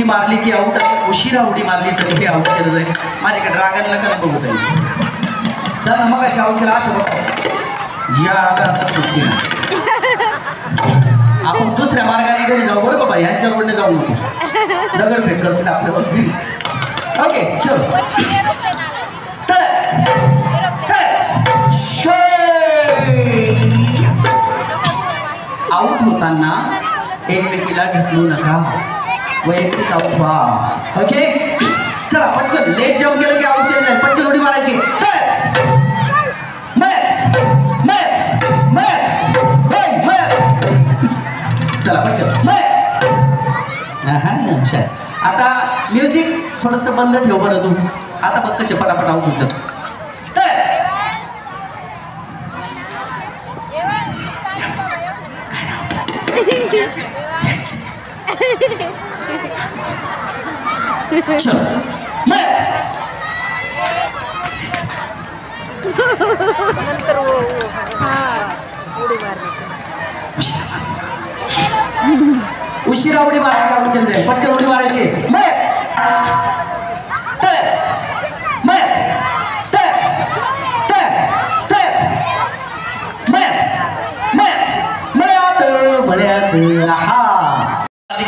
उडी मारली की आऊट आणि उशिरा उडी मारली तरी हे आऊट केलं जाईल. माझ्याकडे रागांना का बघू तरी त्यांना मग अशी आऊट केला असं बघ या आता सुट्टी नाही. आपण दुसऱ्या मार्गाने घरी जाऊ बरं बाबा यांच्या रोडने जाऊ नको दगडफेक करतील आपल्यावरती. ओके चलो आऊट होताना एकमेकीला ढकलू नका वैयक्तिक आऊट व्हा. ओके चला पटकन लेट जम्प केलं की आऊट केलं जाईल. पटकन उडी मारायची. चला पटकन आता म्युझिक थोडंसं बंद ठेव बरं तू. आता बघ कसे पटापट आऊट होतात. उशिरा उडी मारायची आऊट केलं जाईल. पटकन उडी मारायची.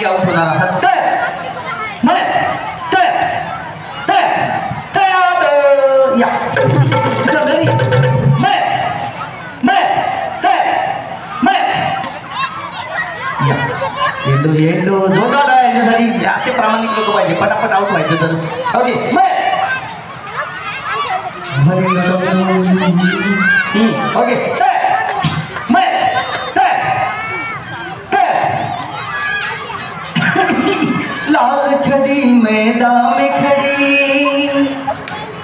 आऊट होणार आहात. येलो जोरदार याच्यासाठी असे प्रामाणिक लोक पाहिजे. पटापट आऊट व्हायचं तर. ओके ओके लाल छड़ी मैदान में खड़ी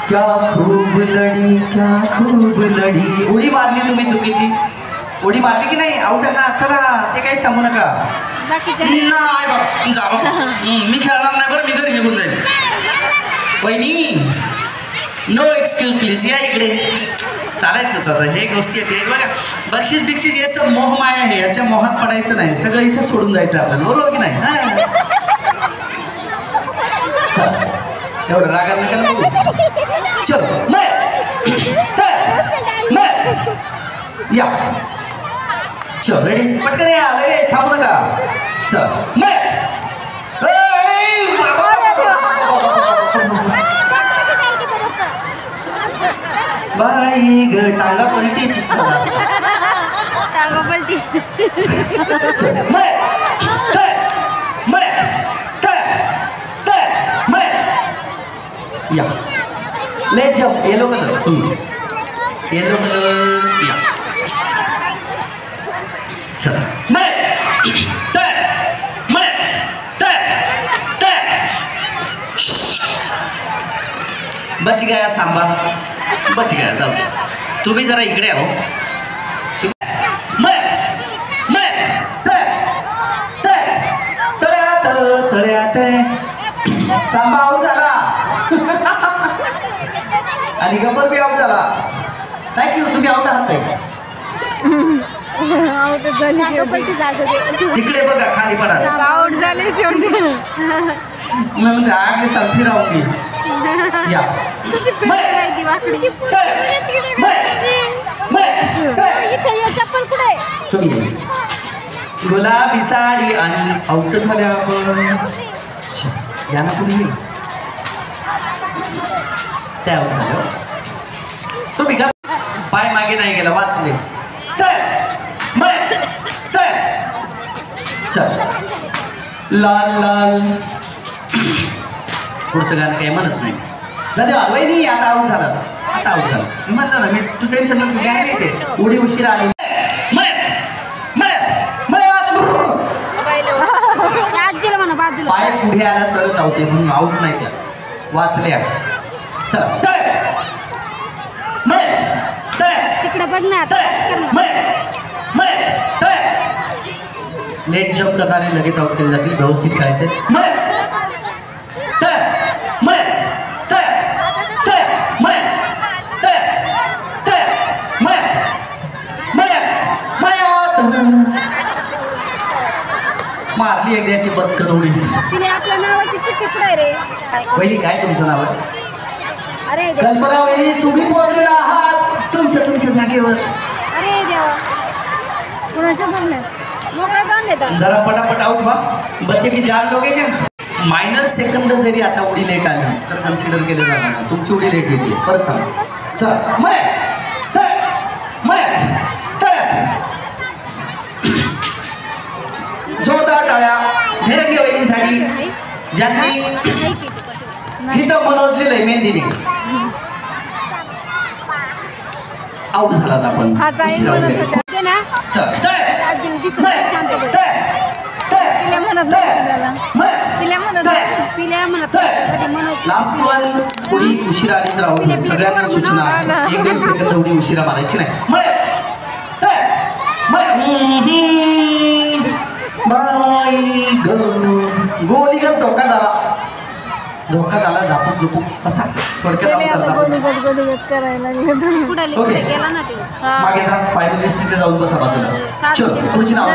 क्या खूब लड़ी क्या खूब लड़ी. उडी मारली तुम्ही चुकीची. उडी मारली की नाही आऊट. हा चला ते काही सांगू नका. नाही बाबा जा बाबा मी खेळणार नाही बरं. मी घरी निघून जाईल. वहिनी नो एक्सक्यूज प्लीज या इकडे. चालायचंच आता हे गोष्टी आहेत बघा. बक्षीस बिक्षीस हे सब मोहमाया आहे. याच्या मोहात पडायचं नाही. सगळं इथं सोडून जायचं आपल्याला. बरोबर की नाही. हा चल एवढं रागात नका ना बघू. चलो या चल रेडी पटकन या. रे थांबू नका. चल बाई ग टांगा पलटी टांगा पलटी. या लेट जम्प. येलो कलर तुम्ही. येलो कलर या. चला बच गया सांबा. बच गया. जाऊ तुम्ही जरा इकडे आहो. सांबा आऊट झाला आणि गब्बर बी आऊट झाला. थँक्यू तुम्ही आऊट आहात. तिकडे बघा खाली पडा. आऊट झाले शेवटी. म्हणजे आगे सारखी राहून या. चप्पल कुठे तुम्ही गुलाबी साडी आणि आऊट झाल्या आपण. या ना पुढे त्या आऊट झालं. तुम्ही का पाय मागे नाही गेला. वाचले. चल लाल लाल. पुढचं गाणं काही म्हणत नाही. धन्यवाद वहिनी. आता आऊट झाला. आता आऊट झाला. म्हणलं ना मी तू टेन्शन नको घ्या. नाही ते उडी उशिरा आली. पाय पुढे आला तरच आऊट आहे म्हणून आऊट नाही केला. वाचले. चला तिकडे बघ ना. लेट जम्प करणारे लगेच आऊट केले जातील. व्यवस्थित खेळायचे. मारली मारली एकद्याची बदकन उडी. तिने आपल्या नावाची चिठ्ठी कुठे रे? वहिनी काय तुमचं नाव आहे? अरे देवा. कल्पना वहिनी तुम्ही पोहोचलेला आहात तुमच्या जागेवर. अरे देवा. कुणाच्या बोलण्यात मोकळा जाऊन देतात. जरा पटापट आउट व्हा. बच्चे की जान लोगे क्या? मायनर सेकंद जरी आता उडी लेट आली तर कन्सिडर केलं जाणार नाही. तुमची उडी लेट येते. परत सांगा. चला मयत जोरदार टाळ्या धैर्य वहिनींसाठी ज्यांनी हिथं मनोजलेलं मेहंदीने. आउट झालात आपण. हा जाई उशिरा म्हणत उठले. होता ते ना. चल आजीला दिसत नाही, शांत बस. पिल्या म्हणत नाही त्याला. पिल्या म्हणत नाही. पिल्या म्हणत नाही. Manoj last one. उडी उशिरा आली तर आउट. सगळ्यांना सूचना 1-2 सेकंद उडी उशिरा मारायची नाही. गोलीगत धोका झाला झापूक झुपूक असा थोडक्यात आउट करता. गोलीगत करायला लागलं. पुढे गेला ना ते. मागे जा फायनलिस्ट तिथे जाऊन बसा बाजूला. चल पुढची नाव